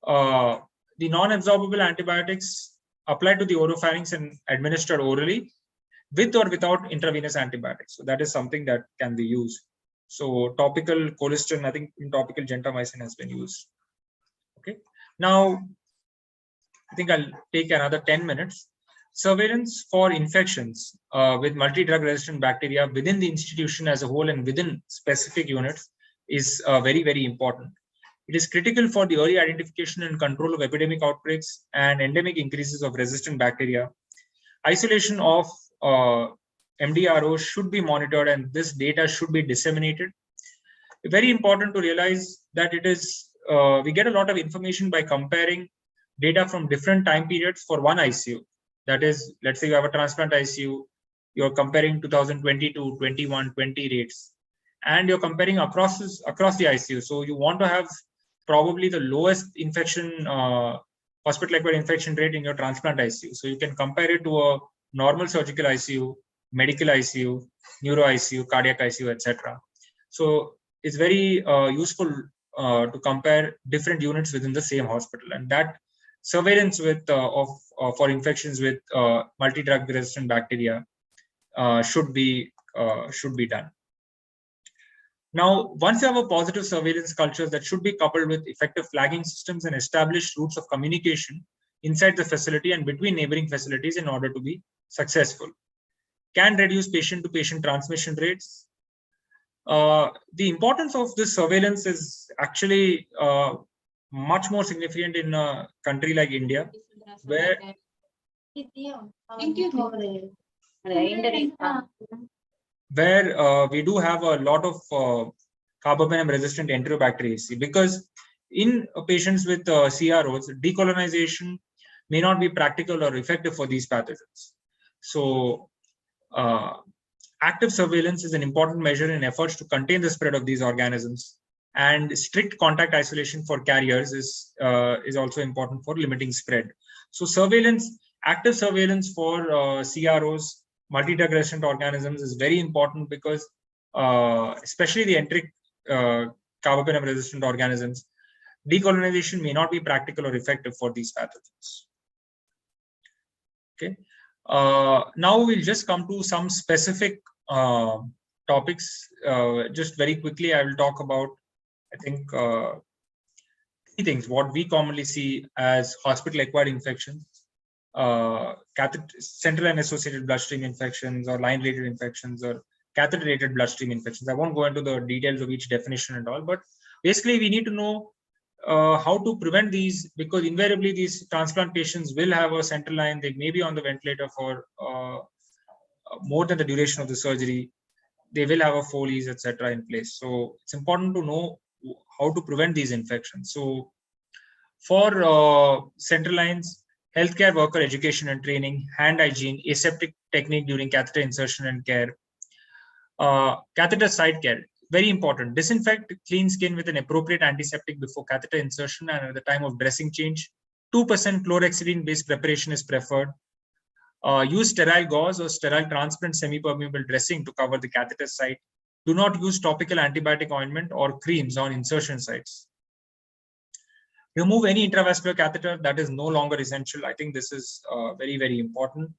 Speaker 2: the non-absorbable antibiotics applied to the oropharynx and administered orally with or without intravenous antibiotics. So that is something that can be used. So topical colistin, I think topical gentamicin has been used. Okay. Now, I think I'll take another 10 minutes. Surveillance for infections with multi-drug resistant bacteria within the institution as a whole and within specific units is very, very important. It is critical for the early identification and control of epidemic outbreaks and endemic increases of resistant bacteria. Isolation of MDROs should be monitored, and this data should be disseminated. Very important to realize that it is we get a lot of information by comparing data from different time periods for one ICU. That is, let's say you have a transplant ICU, you're comparing 2020 to 21-20 rates, and you're comparing across the ICU. So you want to have probably the lowest infection, hospital-acquired infection rate in your transplant ICU. So you can compare it to a normal surgical ICU, medical ICU, neuro ICU, cardiac ICU, etc. So it's very useful to compare different units within the same hospital, and that surveillance with for infections with multi-drug resistant bacteria should be done. Now, once you have a positive surveillance culture, that should be coupled with effective flagging systems and established routes of communication inside the facility and between neighboring facilities in order to be successful. Can reduce patient-to-patient transmission rates. The importance of this surveillance is actually much more significant in a country like India, where we do have a lot of carbapenem-resistant Enterobacteriaceae, because in patients with CROs, decolonization may not be practical or effective for these pathogens. So active surveillance is an important measure in efforts to contain the spread of these organisms, and strict contact isolation for carriers is also important for limiting spread. So active surveillance for CROs, multi-drug resistant organisms, is very important because especially the enteric carbapenem resistant organisms, decolonization may not be practical or effective for these pathogens. Okay. Now we'll just come to some specific topics. Just very quickly, I will talk about, I think, three things. What we commonly see as hospital-acquired infections, central and associated bloodstream infections, or line-related infections, or catheter-related bloodstream infections. I won't go into the details of each definition and all, but basically we need to know how to prevent these, because invariably these transplant patients will have a central line. They may be on the ventilator for more than the duration of the surgery. They will have a Foley's, etc. in place. So it's important to know how to prevent these infections. So for central lines, healthcare worker education and training, hand hygiene, aseptic technique during catheter insertion and care, catheter site care, very important. Disinfect clean skin with an appropriate antiseptic before catheter insertion and at the time of dressing change. 2% chlorhexidine based preparation is preferred. Use sterile gauze or sterile transparent semi-permeable dressing to cover the catheter site. Do not use topical antibiotic ointment or creams on insertion sites. Remove any intravascular catheter that is no longer essential. I think this is very, very important.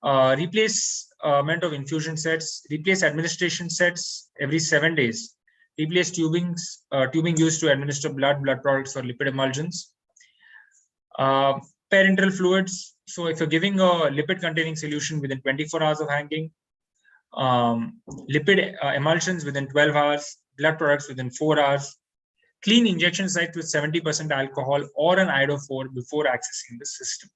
Speaker 2: Replacement of infusion sets, replace administration sets every 7 days replace tubing used to administer blood products, or lipid emulsions. Parenteral fluids. So if you're giving a lipid-containing solution within 24 hours of hanging, lipid emulsions within 12 hours, blood products within 4 hours, clean injection sites with 70% alcohol or an iodo-4 before accessing the system.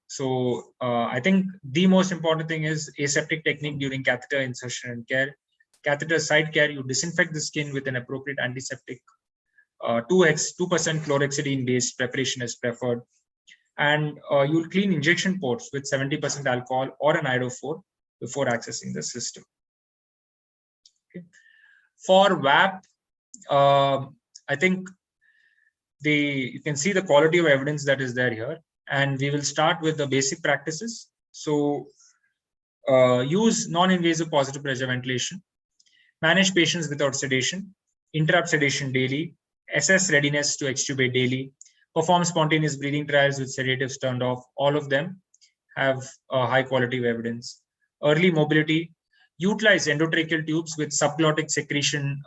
Speaker 2: So I think the most important thing is aseptic technique during catheter insertion and care. Catheter site care, you disinfect the skin with an appropriate antiseptic. 2% chlorhexidine based preparation is preferred. And you'll clean injection ports with 70% alcohol or an iodo-4 before accessing the system. Okay. For VAP, I think you can see the quality of evidence that is there here, and we will start with the basic practices. So use non-invasive positive pressure ventilation, manage patients without sedation, interrupt sedation daily, assess readiness to extubate daily, perform spontaneous breathing trials with sedatives turned off. All of them have a high quality of evidence. Early mobility, utilize endotracheal tubes with subglottic secretion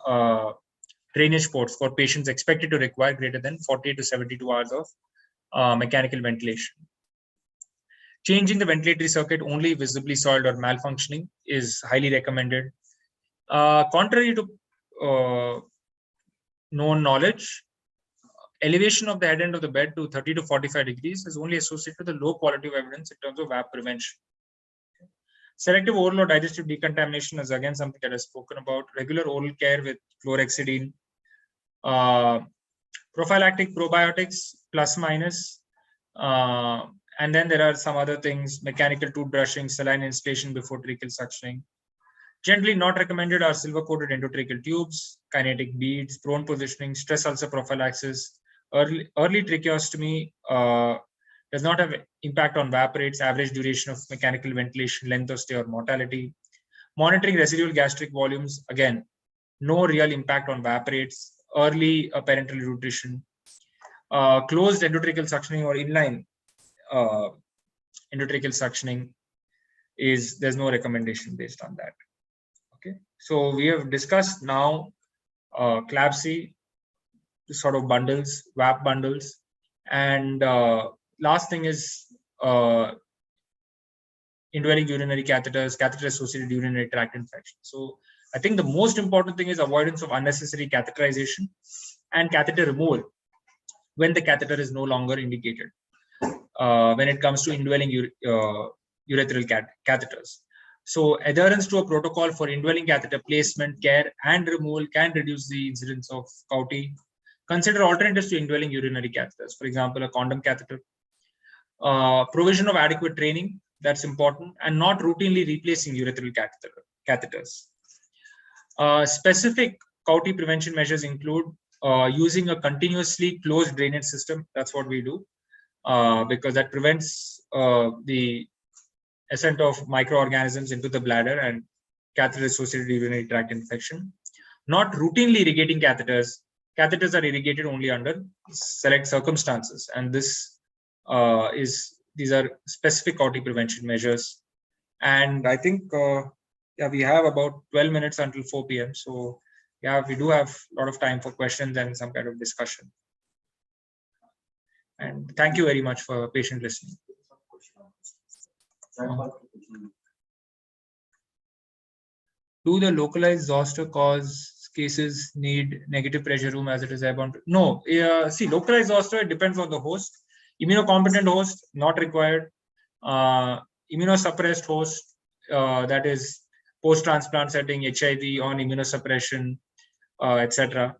Speaker 2: drainage ports for patients expected to require greater than 40 to 72 hours of mechanical ventilation. Changing the ventilatory circuit only visibly soiled or malfunctioning is highly recommended. Contrary to known knowledge, elevation of the head end of the bed to 30 to 45 degrees is only associated with a low quality of evidence in terms of VAP prevention. Selective oral or digestive decontamination is again something that I've spoken about. Regular oral care with chlorhexidine. Prophylactic probiotics, plus minus. And then there are some other things, mechanical toothbrushing, saline instillation before tracheal suctioning. Generally not recommended are silver-coated endotracheal tubes, kinetic beads, prone positioning, stress ulcer prophylaxis. Early tracheostomy does not have impact on VAP rates, average duration of mechanical ventilation, length of stay, or mortality. Monitoring residual gastric volumes, again, no real impact on VAP rates. Early parenteral nutrition. Closed endotracheal suctioning or inline endotracheal suctioning there's no recommendation based on that. Okay, so we have discussed now CLABSI, sort of bundles, VAP bundles, and last thing is indwelling urinary catheters, catheter-associated urinary tract infection. So I think the most important thing is avoidance of unnecessary catheterization and catheter removal when the catheter is no longer indicated when it comes to indwelling urethral catheters. So adherence to a protocol for indwelling catheter placement, care, and removal can reduce the incidence of COUT. Consider alternatives to indwelling urinary catheters, for example, a condom catheter. Provision of adequate training, that's important, and not routinely replacing urethral catheters. Specific COUT prevention measures include using a continuously closed drainage system. That's what we do, because that prevents the ascent of microorganisms into the bladder and catheter-associated urinary tract infection. Not routinely irrigating catheters. Catheters are irrigated only under select circumstances, and these are specific COUT prevention measures. And I think we have about 12 minutes until 4 p.m. So yeah, we do have a lot of time for questions and some kind of discussion. And thank you very much for patient listening. Do the localized zoster cause cases need negative pressure room as it is airborne? No. See, localized zoster depends on the host. Immunocompetent host, not required. Immunosuppressed host, that is post-transplant setting, HIV on immunosuppression, etc.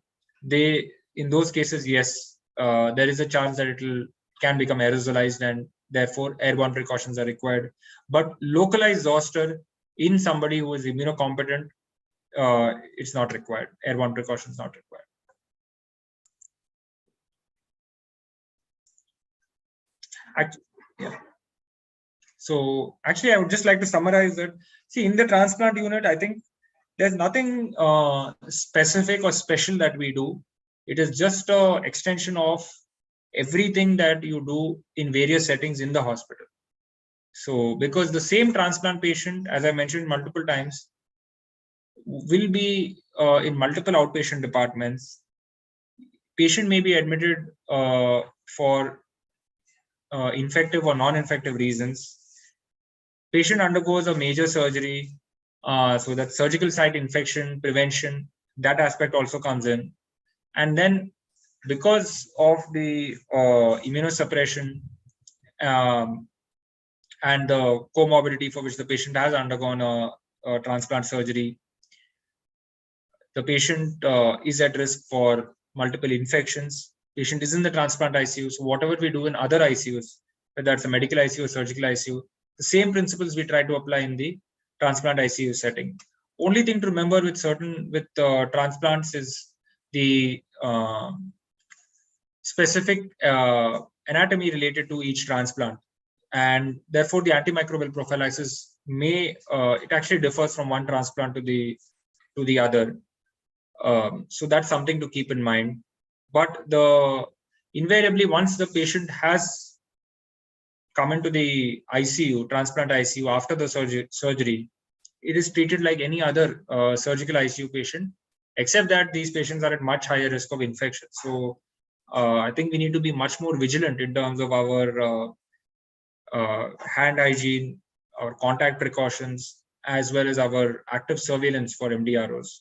Speaker 2: In those cases, yes, there is a chance that it can become aerosolized, and therefore airborne precautions are required. But localized zoster in somebody who is immunocompetent, it's not required. Airborne precautions not required. So actually, I would just like to summarize that. See, in the transplant unit, I think there's nothing specific or special that we do. It is just an extension of everything that you do in various settings in the hospital. So because the same transplant patient, as I mentioned multiple times, will be in multiple outpatient departments. Patient may be admitted for infective or non-infective reasons. Patient undergoes a major surgery, so that surgical site infection prevention, that aspect also comes in. And then because of the immunosuppression and the comorbidity for which the patient has undergone a transplant surgery, the patient is at risk for multiple infections. Patient is in the transplant ICU. So whatever we do in other ICUs, whether that's a medical ICU or surgical ICU, the same principles we try to apply in the transplant ICU setting. Only thing to remember with transplants is the specific anatomy related to each transplant, and therefore the antimicrobial prophylaxis may it actually differs from one transplant to the other. So that's something to keep in mind. But invariably, once the patient has come into the ICU, transplant ICU after the surgery, it is treated like any other surgical ICU patient, except that these patients are at much higher risk of infection. So I think we need to be much more vigilant in terms of our hand hygiene, our contact precautions, as well as our active surveillance for MDROs.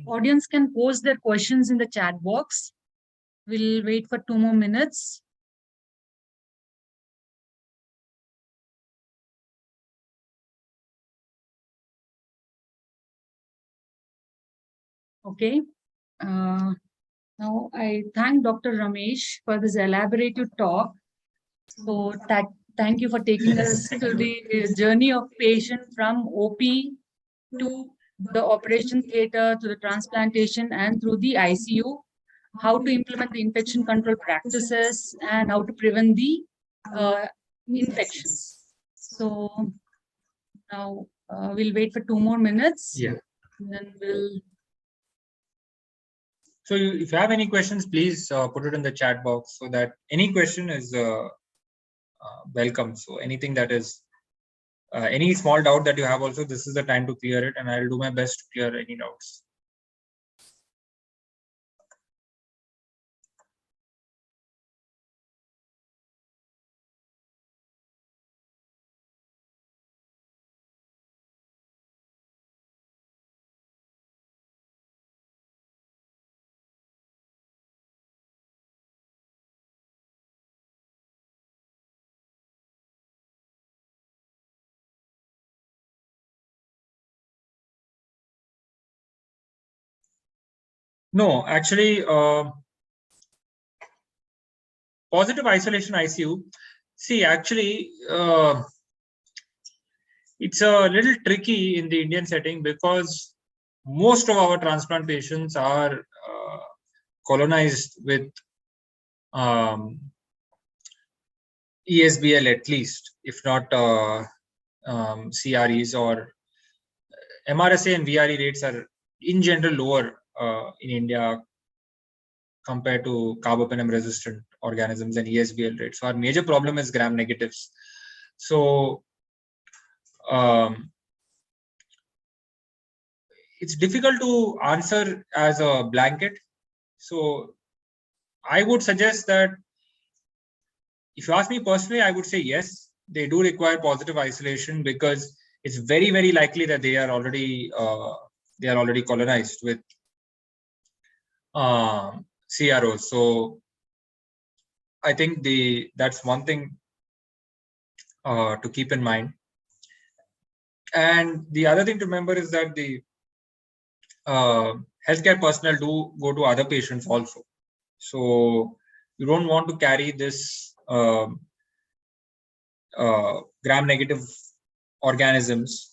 Speaker 1: Audience can post their questions in the chat box. We'll wait for 2 more minutes. Okay. Now I thank Dr. Ramesh for this elaborative talk. So thank you for taking us to the journey of patient from OP to the operation theater, to the transplantation, and through the ICU, how to implement the infection control practices, and how to prevent the infections. So now we'll wait for 2 more minutes.
Speaker 2: Yeah.
Speaker 1: Then we'll.
Speaker 2: So if you have any questions, please put it in the chat box, so that any question is welcome. So anything that is any small doubt that you have also, this is the time to clear it, and I'll do my best to clear any doubts. No, actually, positive isolation ICU. See, actually, it's a little tricky in the Indian setting, because most of our transplant patients are colonized with ESBL at least, if not CREs, or MRSA and VRE rates are in general lower in India compared to carbapenem resistant organisms and ESBL rates. So our major problem is gram negatives. So it's difficult to answer as a blanket. So I would suggest that, if you ask me personally, I would say yes, they do require positive isolation, because it's very, very likely that they are already colonized with CROs. So I think that's one thing to keep in mind. And the other thing to remember is that the healthcare personnel do go to other patients also. So you don't want to carry this gram-negative organisms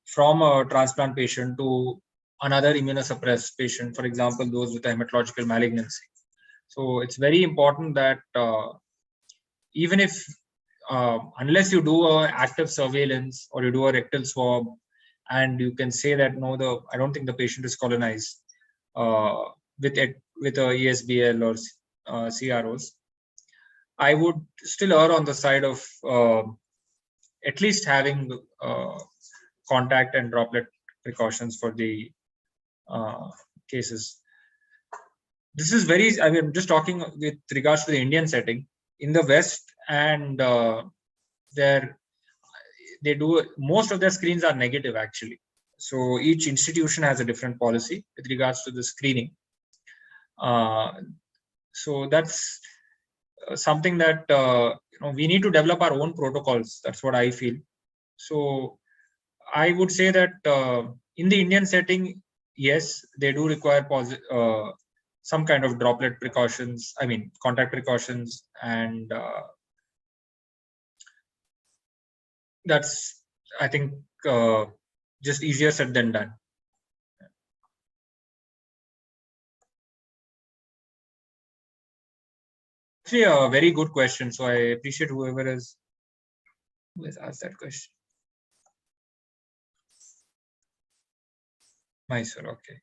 Speaker 2: from a transplant patient to another immunosuppressed patient, for example, those with a hematological malignancy. So it's very important that even if unless you do a active surveillance or you do a rectal swab and you can say that no, I don't think the patient is colonized with a ESBL or CROs, I would still err on the side of at least having contact and droplet precautions for the cases. This is very, I mean, I'm just talking with regards to the Indian setting. In the West, and they do, most of their screens are negative actually. So each institution has a different policy with regards to the screening. So that's something that we need to develop our own protocols. That's what I feel. So I would say that in the Indian setting, yes, they do require some kind of droplet precautions, I mean, contact precautions, and that's, I think, just easier said than done. Actually, a very good question. So I appreciate whoever has asked that question. Mysore, okay.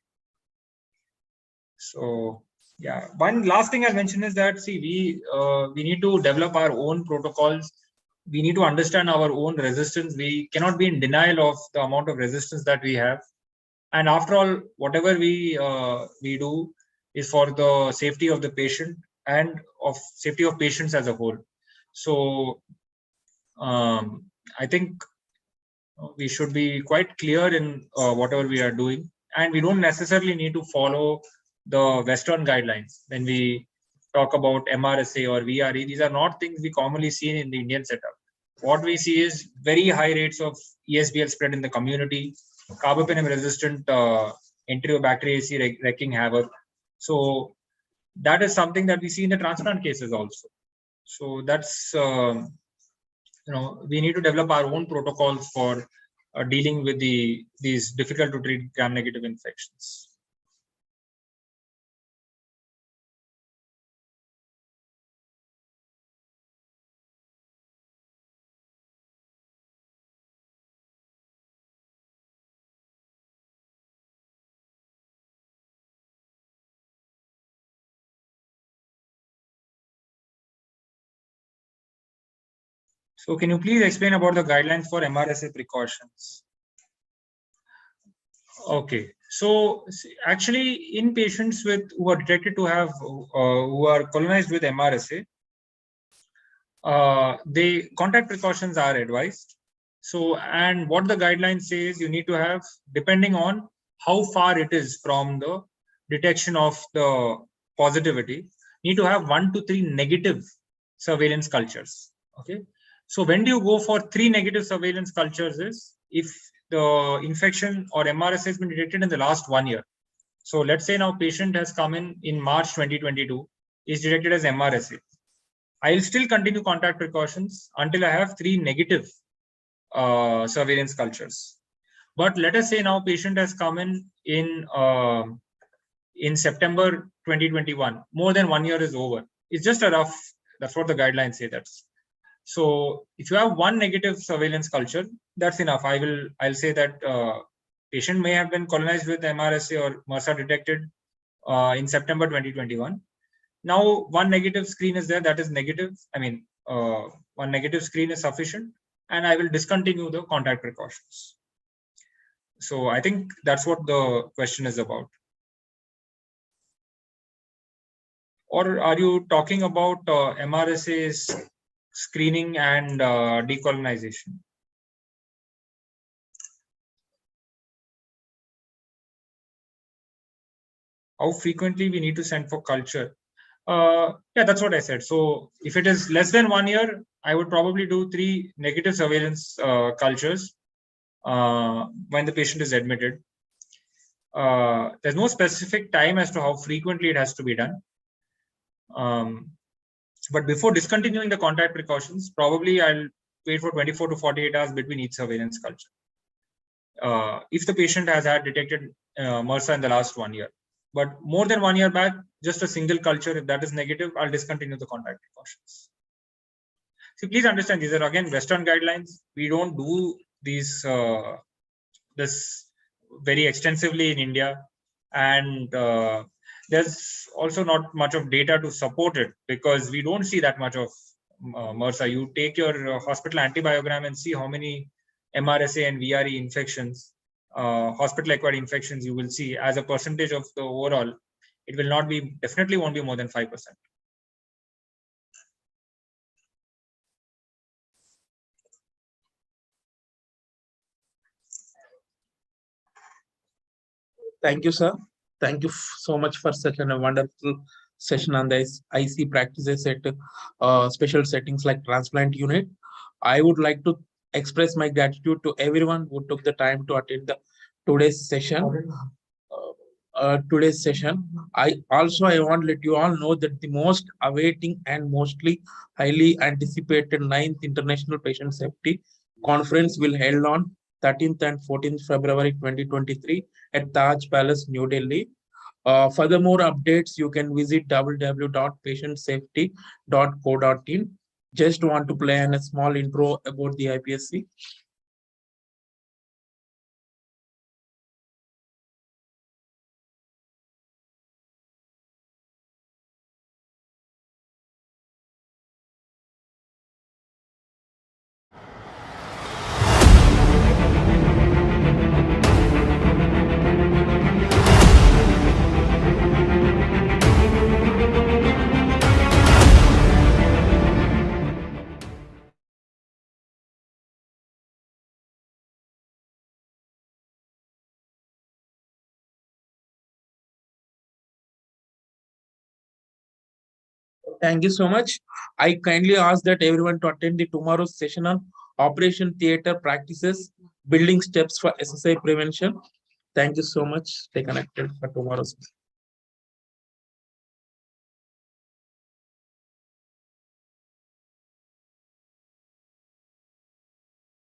Speaker 2: So yeah, one last thing I'll mention is that, see, we need to develop our own protocols. We need to understand our own resistance. We cannot be in denial of the amount of resistance that we have. And after all, whatever we do is for the safety of the patient and of safety of patients as a whole. So I think we should be quite clear in whatever we are doing, and we don't necessarily need to follow the Western guidelines when we talk about MRSA or VRE. These are not things we commonly see in the Indian setup. What we see is very high rates of ESBL spread in the community, carbapenem resistant Enterobacteriaceae wreaking havoc. So that is something that we see in the transplant cases also. So that's we need to develop our own protocols for dealing with these difficult to treat gram-negative infections. So can you please explain about the guidelines for MRSA precautions? Okay, so actually in patients who are detected to have who are colonized with MRSA, the contact precautions are advised. So, and what the guidelines say is you need to have, depending on how far it is from the detection of the positivity, need to have 1 to 3 negative surveillance cultures. Okay. So when do you go for 3 negative surveillance cultures is if the infection or MRSA has been detected in the last 1 year. So let's say now patient has come in March 2022, is detected as MRSA. I'll still continue contact precautions until I have 3 negative surveillance cultures. But let us say now patient has come in September 2021, more than 1 year is over. It's just a rough, that's what the guidelines say. That's so if you have 1 negative surveillance culture, that's enough. I'll say that patient may have been colonized with MRSA or MRSA detected in September 2021. Now 1 negative screen is there, that is negative. I mean, 1 negative screen is sufficient, and I will discontinue the contact precautions. So I think that's what the question is about. Or are you talking about MRSA's screening and decolonization? How frequently we need to send for culture? Yeah, that's what I said. So if it is less than 1 year, I would probably do 3 negative surveillance cultures when the patient is admitted. There's no specific time as to how frequently it has to be done. But before discontinuing the contact precautions, probably I'll wait for 24 to 48 hours between each surveillance culture. If the patient has had detected MRSA in the last 1 year. But more than 1 year back, just a single culture. If that is negative, I'll discontinue the contact precautions. See, please understand, these are again Western guidelines. We don't do these this very extensively in India, and there's also not much of data to support it because we don't see that much of MRSA. You take your hospital antibiogram and see how many MRSA and VRE infections, hospital-acquired infections you will see as a percentage of the overall. It will not be, definitely won't be more than 5%.
Speaker 3: Thank you, sir. Thank you so much for such a wonderful session on the IC practices at special settings like transplant unit. I would like to express my gratitude to everyone who took the time to attend today's session. I want to let you all know that the most awaiting and mostly highly anticipated 9th International Patient Safety Conference will held on 13th and 14th February 2023 at Taj Palace, New Delhi. For more updates, you can visit www.patientsafety.co.in. Just want to play a small intro about the IPSC. Thank you so much. I kindly ask that everyone to attend the tomorrow's session on Operation Theatre Practices, Building Steps for SSI Prevention. Thank you so much. Stay connected for tomorrow's.